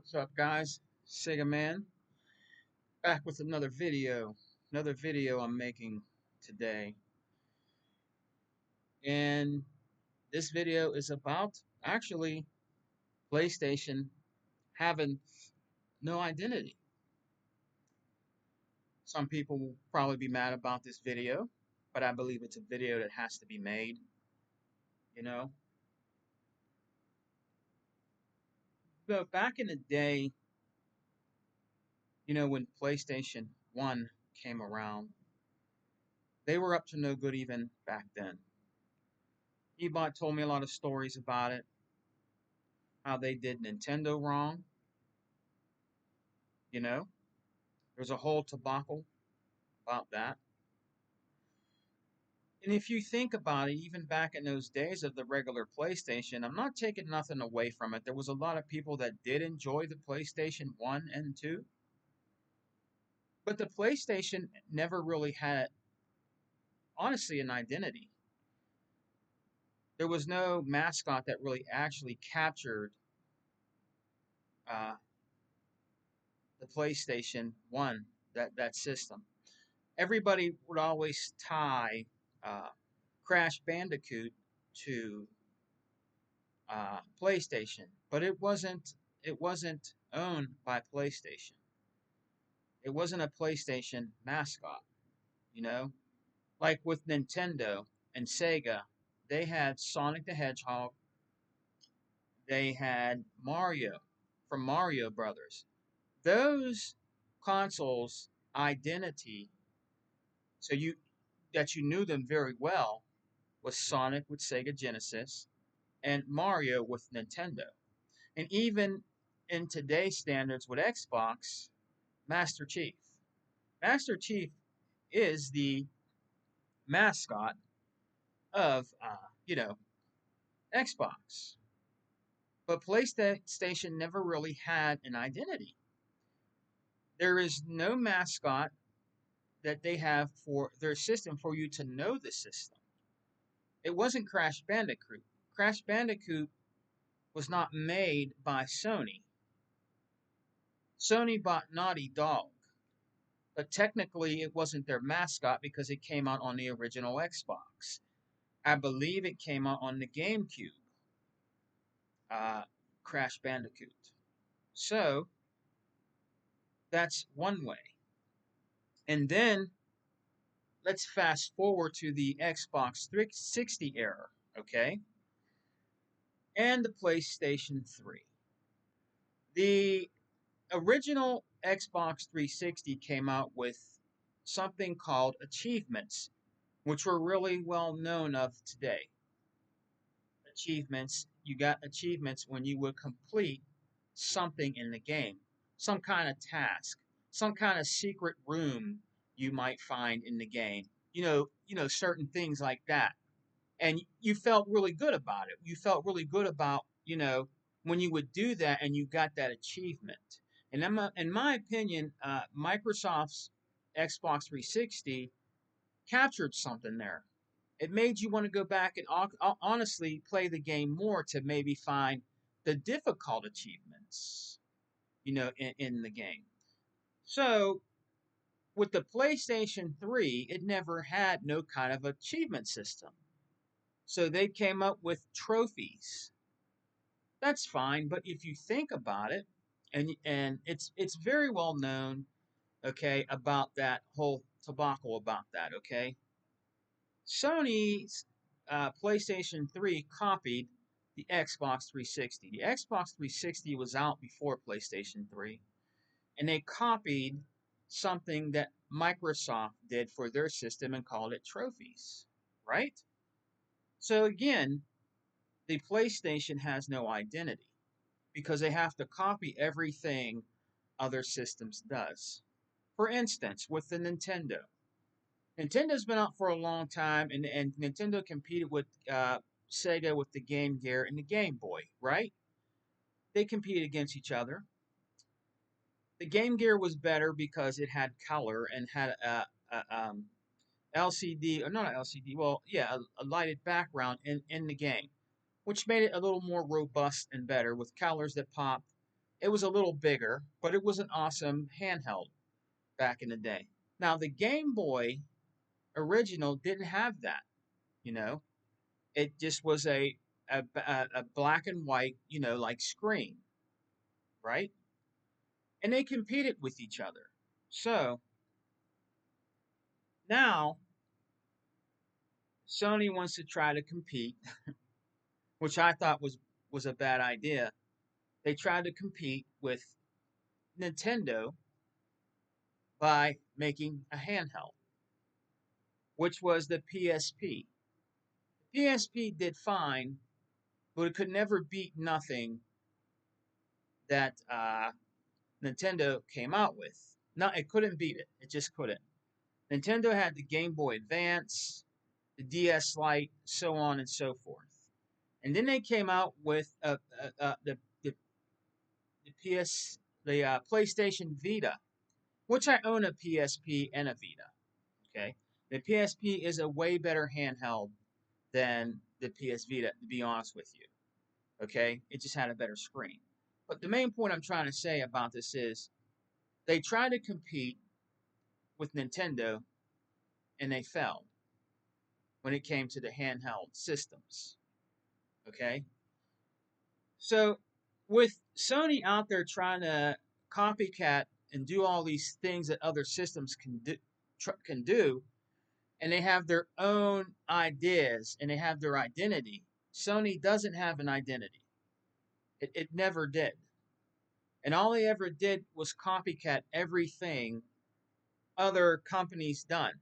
What's up, guys? Sega Man back with another video. Another video I'm making today. And this video is about actually PlayStation having no identity. Some people will probably be mad about this video, but I believe it's a video that has to be made, you know. But back in the day, when PlayStation 1 came around, they were up to no good even back then. Ebot told me a lot of stories about it, how they did Nintendo wrong. You know, there's a whole debacle about that. And if you think about it, even back in those days of the regular PlayStation, I'm not taking nothing away from it. There was a lot of people that did enjoy the PlayStation 1 and 2, but the PlayStation never really had, honestly, an identity. There was no mascot that really actually captured uh, the PlayStation 1, that system. Everybody would always tie uh, Crash Bandicoot to PlayStation, but it wasn't owned by PlayStation. It wasn't a PlayStation mascot, you know? Like with Nintendo and Sega, they had Sonic the Hedgehog, they had Mario from Mario Brothers. Those consoles identity, so you knew them very well, was Sonic with Sega Genesis and Mario with Nintendo. And even in today's standards with Xbox, Master Chief. Master Chief is the mascot of, Xbox. But PlayStation never really had an identity. There is no mascot that they have for their system for you to know the system. It wasn't Crash Bandicoot. Crash Bandicoot was not made by Sony. Sony bought Naughty Dog. But technically, it wasn't their mascot because it came out on the original Xbox. I believe it came out on the GameCube, uh, Crash Bandicoot. So that's one way. And then let's fast forward to the Xbox 360 era, okay? And the PlayStation 3. The original Xbox 360 came out with something called achievements, which were really well known of today. Achievements, you got achievements when you would complete something in the game, some kind of task, some kind of secret room you might find in the game. Certain things like that. And you felt really good about it. You felt really good about, when you would do that and you got that achievement. And in my opinion, Microsoft's Xbox 360 captured something there. It made you want to go back and honestly play the game more to maybe find the difficult achievements, in the game. So with the PlayStation 3, it never had no kind of achievement system. So they came up with trophies. That's fine, but if you think about it, and it's very well known, okay, about that whole debacle about that, okay? Sony's PlayStation 3 copied the Xbox 360. The Xbox 360 was out before PlayStation 3, and they copied something that Microsoft did for their system and called it trophies, right? So again, the PlayStation has no identity because they have to copy everything other systems does. For instance, with the Nintendo. Nintendo's been out for a long time, and Nintendo competed with Sega with the Game Gear and the Game Boy, right? They competed against each other. The Game Gear was better because it had color and had a LCD, or not an LCD, well, yeah, a lighted background in the game, which made it a little more robust and better with colors that popped It was a little bigger, but it was an awesome handheld back in the day. Now, the Game Boy original didn't have that, you know. It just was a black and white, like screen, right? And they competed with each other. So now Sony wants to try to compete, which I thought was a bad idea. They tried to compete with Nintendo by making a handheld, which was the PSP. The PSP did fine, but it could never beat nothing that Nintendo came out with. No, it couldn't beat it. It just couldn't. Nintendo had the Game Boy Advance, the DS Lite, so on and so forth. And then they came out with the PlayStation Vita, which I own a PSP and a Vita. Okay, the PSP is a way better handheld than the PS Vita, to be honest with you. Okay, it just had a better screen. But the main point I'm trying to say about this is they tried to compete with Nintendo and they failed when it came to the handheld systems. Okay, so with Sony out there trying to copycat and do all these things that other systems can do, and they have their own ideas and they have their identity. Sony doesn't have an identity. It never did. And all they ever did was copycat everything other companies done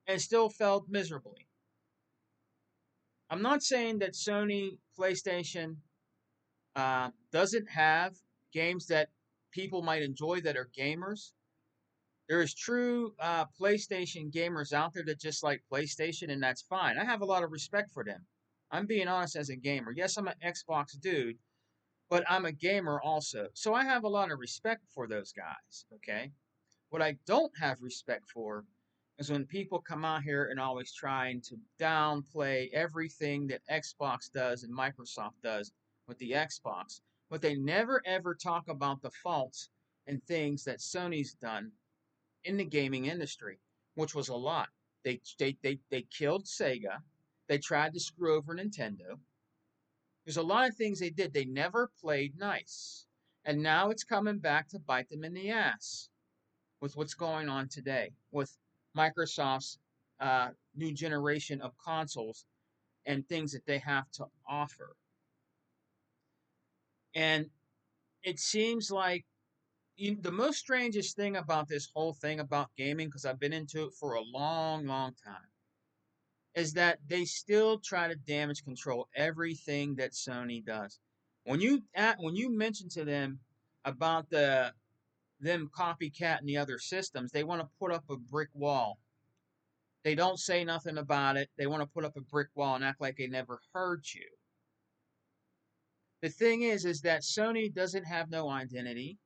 and still failed miserably. I'm not saying that Sony PlayStation doesn't have games that people might enjoy that are gamers. There is true PlayStation gamers out there that just like PlayStation, and that's fine. I have a lot of respect for them. I'm being honest as a gamer. Yes, I'm an Xbox dude, but I'm a gamer also. So I have a lot of respect for those guys, okay? What I don't have respect for is when people come out here and always trying to downplay everything that Xbox does and Microsoft does with the Xbox, but they never ever talk about the faults and things that Sony's done in the gaming industry, which was a lot. They killed Sega. They tried to screw over Nintendo. There's a lot of things they did. They never played nice. And now it's coming back to bite them in the ass with what's going on today with Microsoft's new generation of consoles and things that they have to offer. And it seems like the most strangest thing about this whole thing about gaming, because I've been into it for a long, long time, is that they still try to damage control everything that Sony does. When you mention to them about them copycatting the other systems, they want to put up a brick wall. They don't say nothing about it. They want to put up a brick wall and act like they never heard you. The thing is that Sony doesn't have no identity.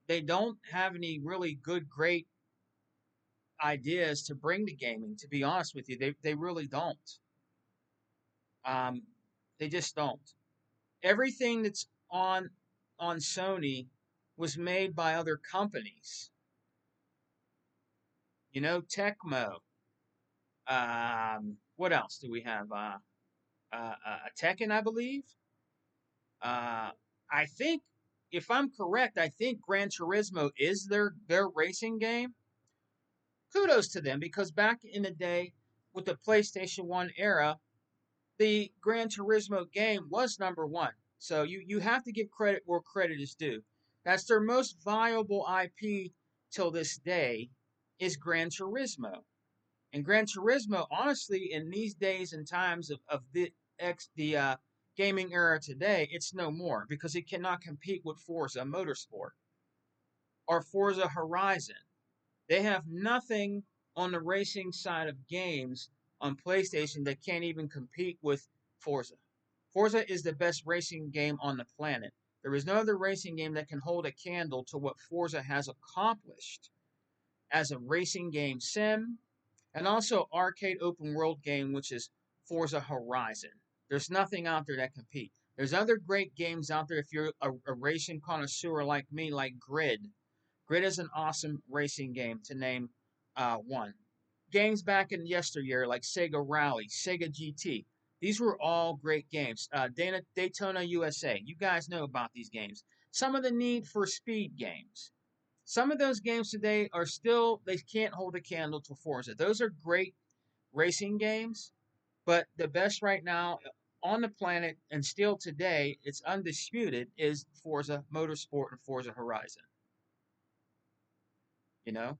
They don't have any really good, great ideas to bring to gaming. To be honest with you, they really don't. Um, they just don't. Everything that's on Sony was made by other companies. Tecmo. What else do we have? Tekken, I believe. Uh, I think, if I'm correct, I think Gran Turismo is their racing game. Kudos to them, because back in the day with the PlayStation 1 era, the Gran Turismo game was number one. So you have to give credit where credit is due. That's their most valuable IP till this day is Gran Turismo. And Gran Turismo, honestly, in these days and times of the gaming era today, it's no more because it cannot compete with Forza Motorsport or Forza Horizon. They have nothing on the racing side of games on PlayStation that can't even compete with Forza. Forza is the best racing game on the planet. There is no other racing game that can hold a candle to what Forza has accomplished as a racing game sim and also arcade open world game, which is Forza Horizon. There's nothing out there that compete. There's other great games out there if you're a racing connoisseur like me, like Grid. Grid is an awesome racing game to name one. Games back in yesteryear like Sega Rally, Sega GT. These were all great games. Daytona USA. You guys know about these games. Some of the Need for Speed games. Some of those games today are still, they can't hold a candle to Forza. Those are great racing games, but the best right now on the planet and still today, it's undisputed, is Forza Motorsport and Forza Horizon. You know?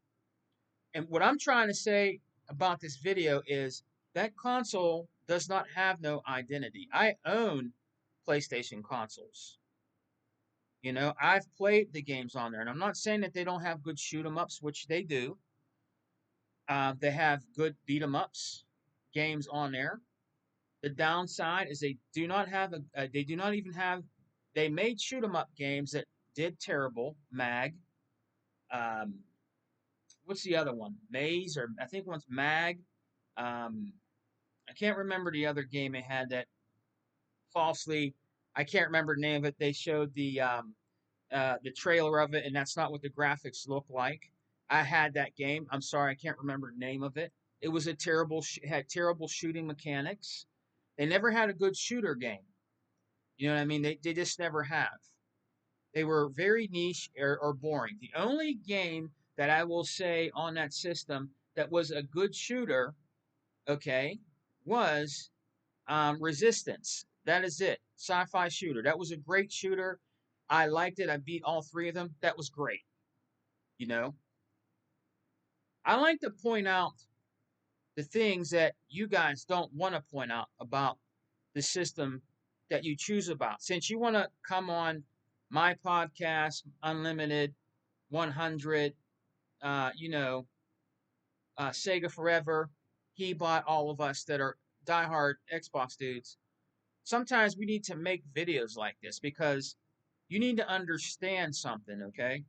And what I'm trying to say about this video is that console does not have no identity. I own PlayStation consoles. You know, I've played the games on there, and I'm not saying that they don't have good shoot 'em ups, which they do. They have good beat 'em ups games on there. The downside is they do not have they do not even have. They made shoot 'em up games that did terrible. Um, what's the other one? Maze, or I think one's Mag. Um, I can't remember the other game they had that falsely. I can't remember the name of it. They showed the trailer of it, and that's not what the graphics look like. I had that game. I'm sorry, I can't remember the name of it. It was a terrible, had terrible shooting mechanics. They never had a good shooter game. You know what I mean? They just never have. They were very niche or boring. The only game that I will say on that system that was a good shooter, okay, was Resistance. That is it. Sci-fi shooter. That was a great shooter. I liked it. I beat all three of them. That was great. You know, I like to point out the things that you guys don't want to point out about the system that you choose about. Since you want to come on my podcast, Unlimited, 100, you know, Sega Forever, he bought all of us that are diehard Xbox dudes. Sometimes we need to make videos like this because you need to understand something, okay?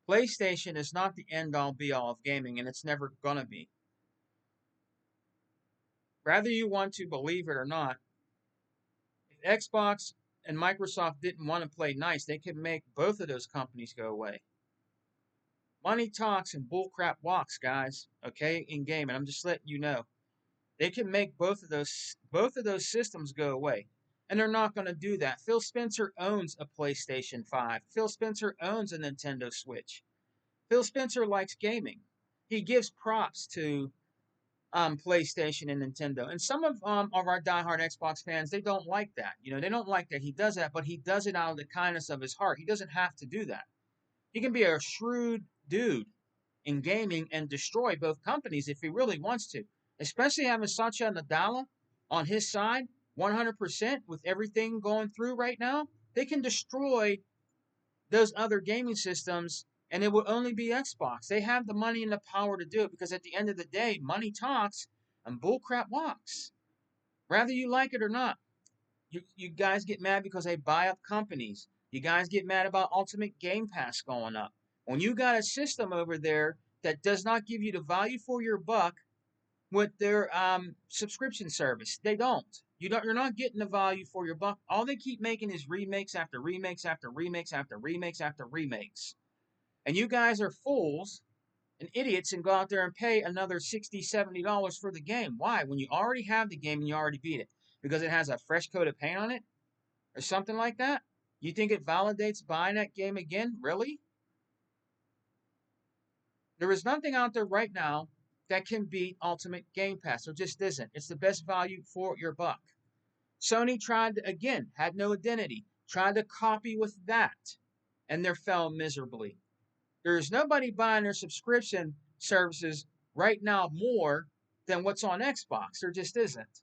PlayStation is not the end all be all of gaming, and it's never gonna be. Rather you want to believe it or not, if Xbox and Microsoft didn't want to play nice, they could make both of those companies go away. Money talks and bullcrap walks, guys, okay, in gaming. I'm just letting you know. They can make both of those systems go away. And they're not going to do that. Phil Spencer owns a PlayStation 5. Phil Spencer owns a Nintendo Switch. Phil Spencer likes gaming. He gives props to PlayStation and Nintendo. And some of our diehard Xbox fans, they don't like that. You know, they don't like that he does that, but he does it out of the kindness of his heart. He doesn't have to do that. He can be a shrewd dude in gaming and destroy both companies if he really wants to. Especially having Satya Nadella on his side, 100% with everything going through right now, they can destroy those other gaming systems, and it will only be Xbox. They have the money and the power to do it because at the end of the day, money talks and bullcrap walks. Whether you like it or not, you guys get mad because they buy up companies. You guys get mad about Ultimate Game Pass going up. When you got a system over there that does not give you the value for your buck with their subscription service, they don't. You're not getting the value for your buck. All they keep making is remakes after remakes after remakes after remakes after remakes. And you guys are fools and idiots and go out there and pay another $60, $70 for the game. Why? When you already have the game and you already beat it. Because it has a fresh coat of paint on it? Or something like that? You think it validates buying that game again? Really? There is nothing out there right now that can beat Ultimate Game Pass. There just isn't. It's the best value for your buck. Sony tried to, again, had no identity, tried to copy with that, and they fell miserably. There's nobody buying their subscription services right now more than what's on Xbox. There just isn't.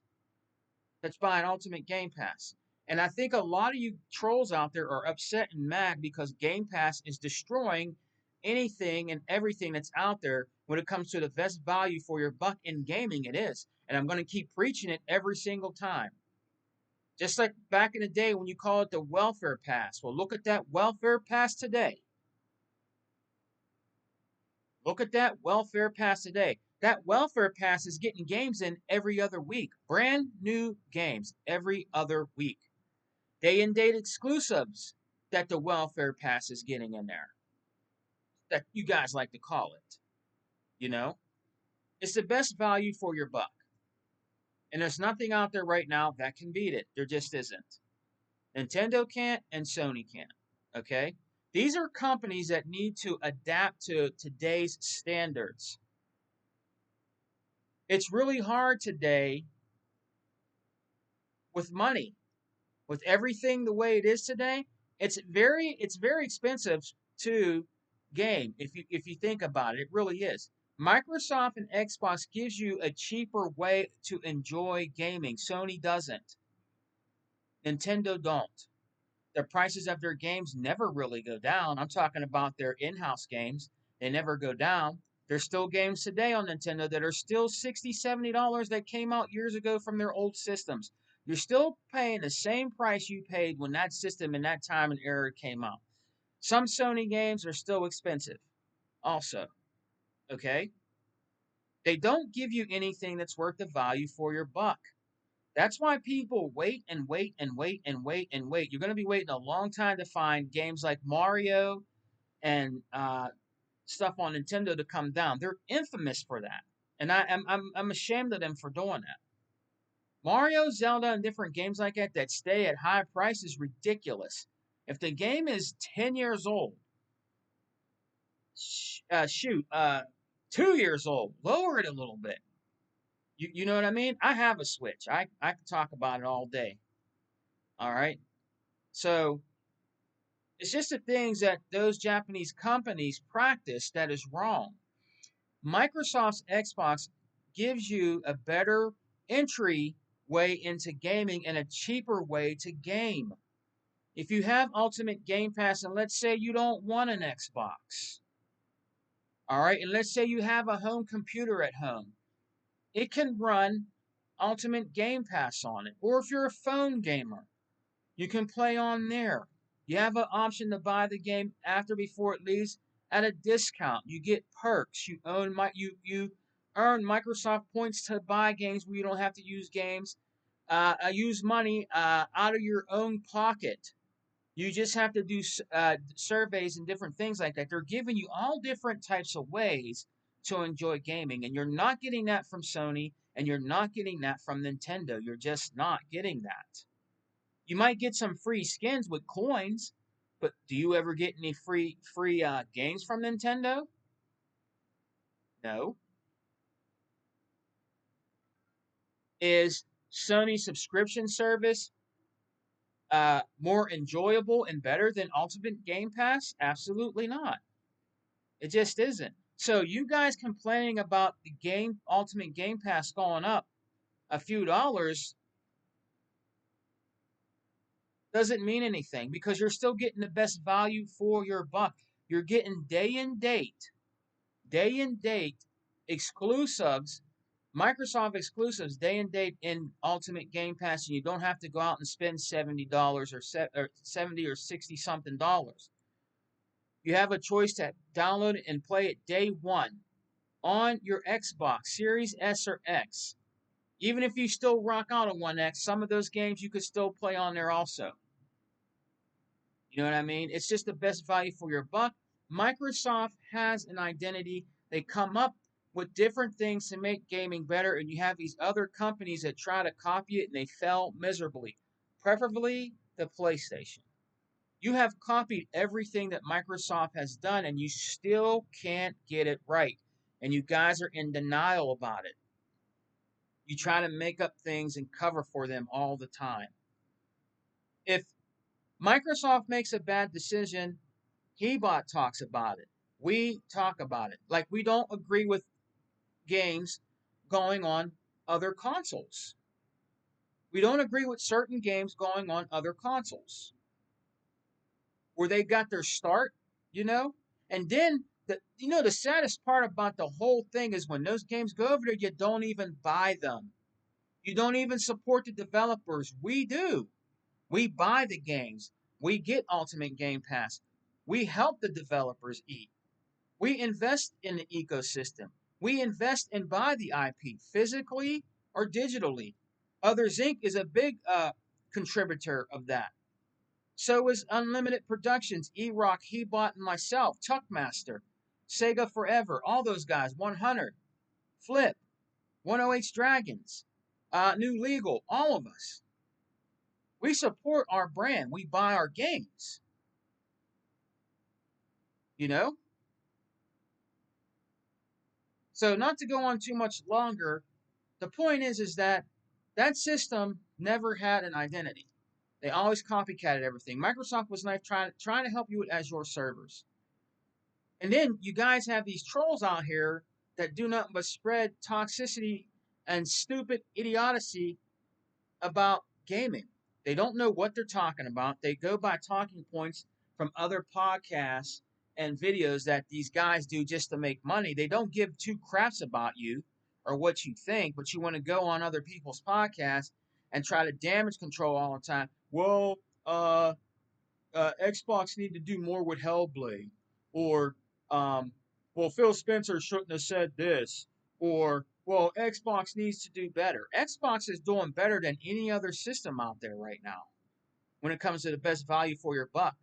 That's buying Ultimate Game Pass. And I think a lot of you trolls out there are upset and mad because Game Pass is destroying anything and everything that's out there when it comes to the best value for your buck in gaming. It is. And I'm going to keep preaching it every single time. Just like back in the day when you call it the welfare pass. Well, look at that welfare pass today. Look at that welfare pass today. That welfare pass is getting games in every other week. Brand new games every other week. Day and date exclusives that the welfare pass is getting in there. That you guys like to call it. You know? It's the best value for your buck. And there's nothing out there right now that can beat it. There just isn't. Nintendo can't and Sony can't. Okay? These are companies that need to adapt to today's standards. It's really hard today with money. With everything the way it is today, it's very expensive to game if you think about it. It really is. Microsoft and Xbox gives you a cheaper way to enjoy gaming. Sony doesn't. Nintendo don't. The prices of their games never really go down. I'm talking about their in-house games. They never go down. There's still games today on Nintendo that are still $60, $70 that came out years ago from their old systems. You're still paying the same price you paid when that system in that time and era came out. Some Sony games are still expensive also, okay? They don't give you anything that's worth the value for your buck. That's why people wait and wait and wait and wait and wait. You're going to be waiting a long time to find games like Mario and stuff on Nintendo to come down. They're infamous for that, and I'm ashamed of them for doing that. Mario, Zelda, and different games like that that stay at high prices ridiculous. If the game is 10 years old, shoot, 2 years old, lower it a little bit. You know what I mean? I have a Switch. I can talk about it all day. All right. So it's just the things that those Japanese companies practice that is wrong. Microsoft's Xbox gives you a better entry way into gaming and a cheaper way to game. If you have Ultimate Game Pass, and let's say you don't want an Xbox, all right, and let's say you have a home computer at home, it can run Ultimate Game Pass on it. Or if you're a phone gamer, you can play on there. You have an option to buy the game after before it leaves at a discount. You get perks. You earn Microsoft points to buy games where you don't have to use games. Use money out of your own pocket. You just have to do surveys and different things like that. They're giving you all different types of ways to enjoy gaming, and you're not getting that from Sony, and you're not getting that from Nintendo. You're just not getting that. You might get some free skins with coins, but do you ever get any free games from Nintendo? No. Is Sony's subscription service more enjoyable and better than Ultimate Game Pass? Absolutely not. It just isn't. So you guys complaining about the game Ultimate Game Pass going up a few dollars doesn't mean anything because you're still getting the best value for your buck. You're getting day and date exclusives, Microsoft exclusives, day and date in Ultimate Game Pass, and you don't have to go out and spend $70 or 70 or 60 something dollars. You have a choice to download it and play it day one on your Xbox Series S or X. Even if you still rock out on One X, some of those games you could still play on there also. You know what I mean? It's just the best value for your buck. Microsoft has an identity. They come up with different things to make gaming better, and you have these other companies that try to copy it and they fail miserably. Preferably the PlayStation. You have copied everything that Microsoft has done, and you still can't get it right. And you guys are in denial about it. You try to make up things and cover for them all the time. If Microsoft makes a bad decision, Hebot talks about it. We talk about it. Like we don't agree with games going on other consoles. We don't agree with certain games going on other consoles where they got their start, you know? And then the saddest part about the whole thing is when those games go over there, you don't even buy them. You don't even support the developers. We do. We buy the games. We get Ultimate Game Pass. We help the developers eat. We invest in the ecosystem. We invest and buy the IP physically or digitally. Others Inc. is a big contributor of that. So is Unlimited Productions, E-Rock, Hebot, and myself, Tuckmaster, Sega Forever, all those guys, 100, Flip, 108 Dragons, New Legal, all of us. We support our brand. We buy our games. You know? So not to go on too much longer, the point is that that system never had an identity. They always copycatted everything. Microsoft was like trying to help you with Azure servers. And then you guys have these trolls out here that do nothing but spread toxicity and stupid idiocy about gaming. They don't know what they're talking about. They go by talking points from other podcasts and videos that these guys do just to make money. They don't give two craps about you or what you think, but you want to go on other people's podcasts and try to damage control all the time. Well, Xbox need to do more with Hellblade, or well, Phil Spencer shouldn't have said this, or well, Xbox needs to do better. Xbox is doing better than any other system out there right now when it comes to the best value for your buck.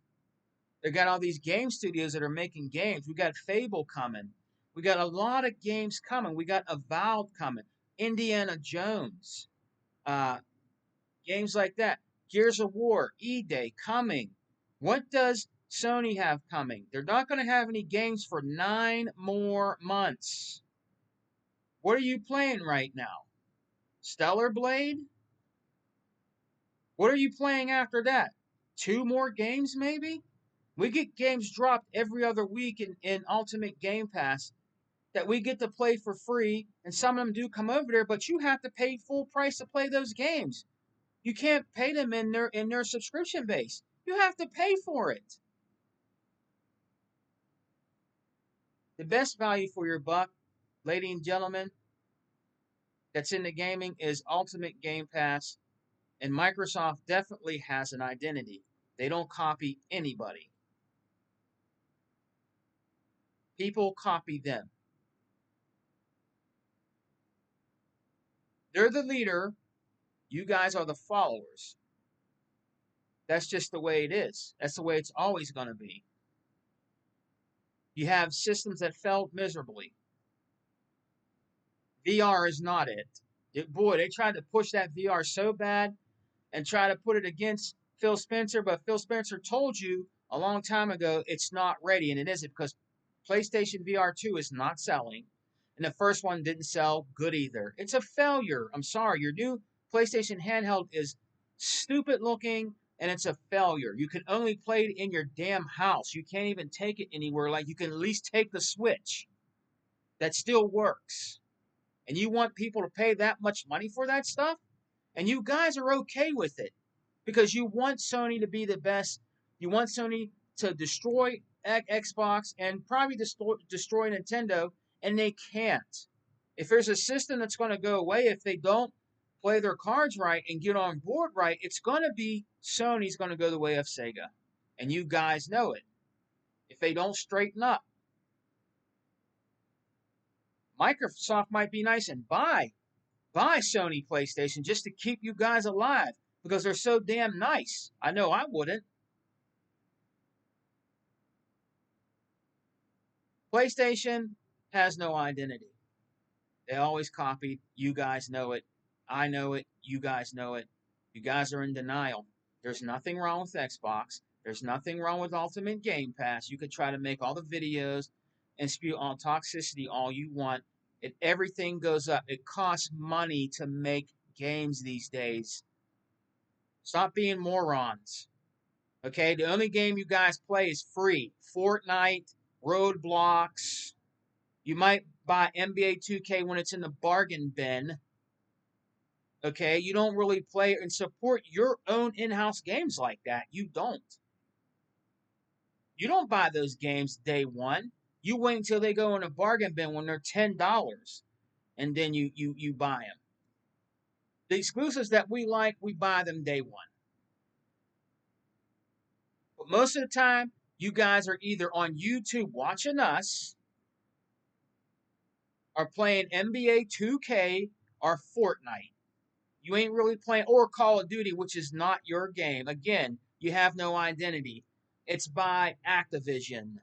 They got all these game studios that are making games. We got Fable coming. We got a lot of games coming. We got Avowed coming. Indiana Jones. Uh, Games like that. Gears of War, E-Day coming. What does Sony have coming? They're not going to have any games for 9 more months. What are you playing right now? Stellar Blade? What are you playing after that? 2 more games, maybe? We get games dropped every other week in Ultimate Game Pass that we get to play for free, and some of them do come over there, but you have to pay full price to play those games. You can't pay them in their subscription base. You have to pay for it. The best value for your buck, ladies and gentlemen, that's in the gaming is Ultimate Game Pass, and Microsoft definitely has an identity. They don't copy anybody. People copy them. They're the leader. You guys are the followers. That's just the way it is. That's the way it's always going to be. You have systems that failed miserably. VR is not it. Boy, they tried to push that VR so bad and try to put it against Phil Spencer, but Phil Spencer told you a long time ago it's not ready, and it isn't because PlayStation VR 2 is not selling, and the first one didn't sell good either. It's a failure. I'm sorry. Your new PlayStation handheld is stupid looking, and it's a failure. You can only play it in your damn house. You can't even take it anywhere. Like, you can at least take the Switch. That still works. And you want people to pay that much money for that stuff? And you guys are okay with it because you want Sony to be the best. You want Sony to destroy Xbox and probably destroy Nintendo, and they can't. If there's a system that's going to go away, if they don't play their cards right and get on board right, it's going to be Sony's going to go the way of Sega. And you guys know it. If they don't straighten up, Microsoft might be nice and buy Sony PlayStation just to keep you guys alive because they're so damn nice. I know I wouldn't. PlayStation has no identity. They always copied. You guys know it. I know it. You guys know it. You guys are in denial. There's nothing wrong with Xbox. There's nothing wrong with Ultimate Game Pass. You could try to make all the videos and spew all toxicity all you want. Everything goes up. It costs money to make games these days. Stop being morons. Okay, the only game you guys play is free. Fortnite, Roadblocks. You might buy NBA 2K when it's in the bargain bin. Okay, you don't really play and support your own in-house games like that. You don't. You don't buy those games day one. You wait until they go in a bargain bin when they're $10, and then you buy them. The exclusives that we like, we buy them day one. But most of the time, you guys are either on YouTube watching us, are playing NBA 2K or Fortnite. You ain't really playing, or Call of Duty, which is not your game. Again, you have no identity. It's by Activision.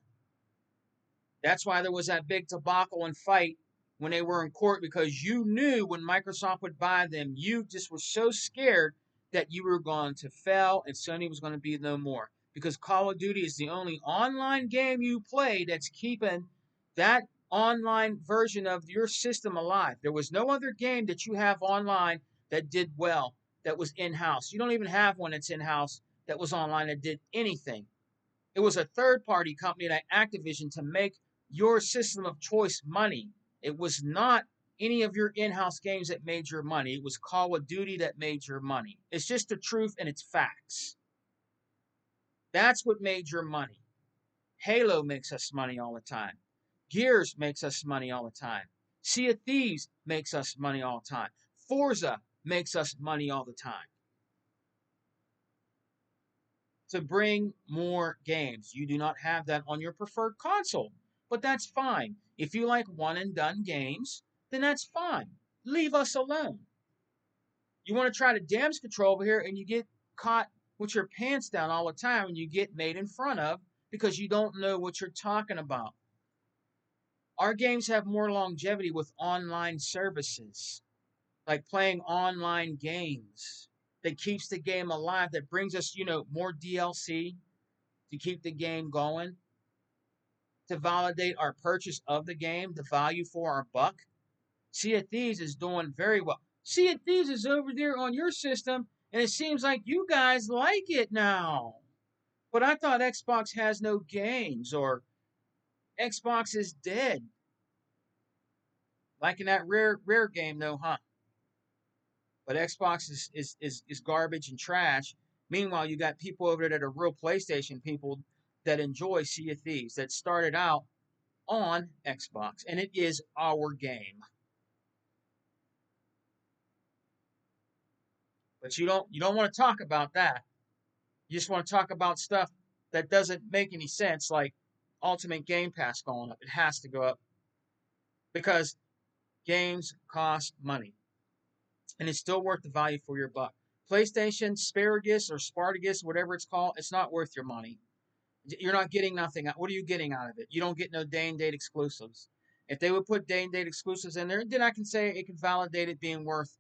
That's why there was that big debacle and fight when they were in court, because you knew when Microsoft would buy them, you just were so scared that you were going to fail and Sony was going to be no more. Because Call of Duty is the only online game you play that's keeping that online version of your system alive. There was no other game that you have online that did well, that was in house. You don't even have one that's in house that was online that did anything. It was a third party company like Activision to make your system of choice money. It was not any of your in house games that made your money. It was Call of Duty that made your money. It's just the truth and it's facts. That's what made your money. Halo makes us money all the time. Gears makes us money all the time. Sea of Thieves makes us money all the time. Forza makes us money all the time. To bring more games. You do not have that on your preferred console, but that's fine. If you like one and done games, then that's fine. Leave us alone. You want to try to damage control over here and you get caught with your pants down all the time and you get made in front of because you don't know what you're talking about. Our games have more longevity with online services, like playing online games that keeps the game alive, that brings us, more DLC to keep the game going, to validate our purchase of the game, the value for our buck. Sea of Thieves is doing very well. Sea of Thieves is over there on your system, and it seems like you guys like it now. But I thought Xbox has no games, or Xbox is dead. Like in that rare game, no, huh? But Xbox is garbage and trash. Meanwhile, you got people over there that are real PlayStation people that enjoy Sea of Thieves, that started out on Xbox, and it is our game. But you don't want to talk about that. You just want to talk about stuff that doesn't make any sense, like Ultimate Game Pass going up. It has to go up because games cost money, and it's still worth the value for your buck. PlayStation, Asparagus or Spartacus, whatever it's called, it's not worth your money. You're not getting nothing. What are you getting out of it? You don't get no day and date exclusives. If they would put day and date exclusives in there, then I can say it can validate it being worth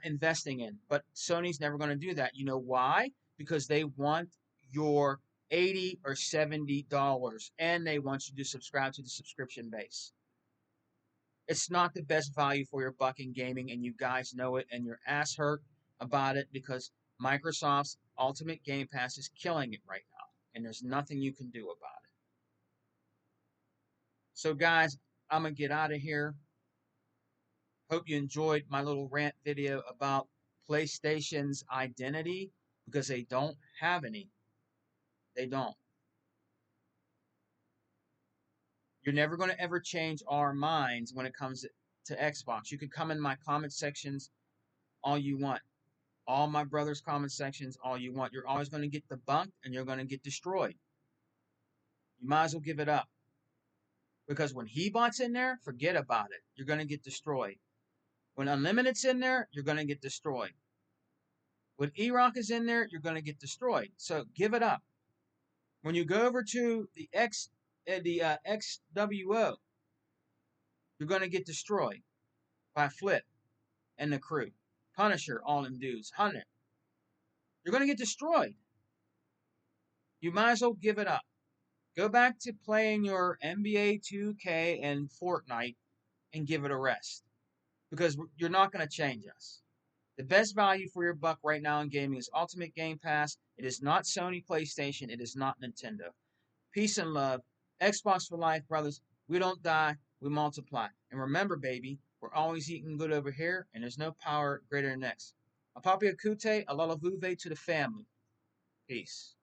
investing in. But Sony's never going to do that. You know why? Because they want your $80 or $70, and they want you to subscribe to the subscription base. It's not the best value for your buck in gaming, and you guys know it, and your ass hurt about it because Microsoft's Ultimate Game Pass is killing it right now, and there's nothing you can do about it. So, guys, I'm going to get out of here. Hope you enjoyed my little rant video about PlayStation's identity, because they don't have any. They don't. You're never going to ever change our minds when it comes to Xbox. You can come in my comment sections all you want. All my brother's comment sections all you want. You're always going to get debunked and you're going to get destroyed. You might as well give it up. Because when Hebot's in there, forget about it. You're going to get destroyed. When Unlimited's in there, you're going to get destroyed. When E-Rock is in there, you're going to get destroyed. So give it up. When you go over to the XWO, you're going to get destroyed by Flip and the crew. Punisher, all them dudes. Hunter. You're going to get destroyed. You might as well give it up. Go back to playing your NBA 2K and Fortnite and give it a rest. Because you're not going to change us. The best value for your buck right now in gaming is Ultimate Game Pass. It is not Sony PlayStation. It is not Nintendo. Peace and love. Xbox for life, brothers. We don't die, we multiply. And remember, baby, we're always eating good over here, and there's no power greater than X. A papi akute, a lalavuve to the family. Peace.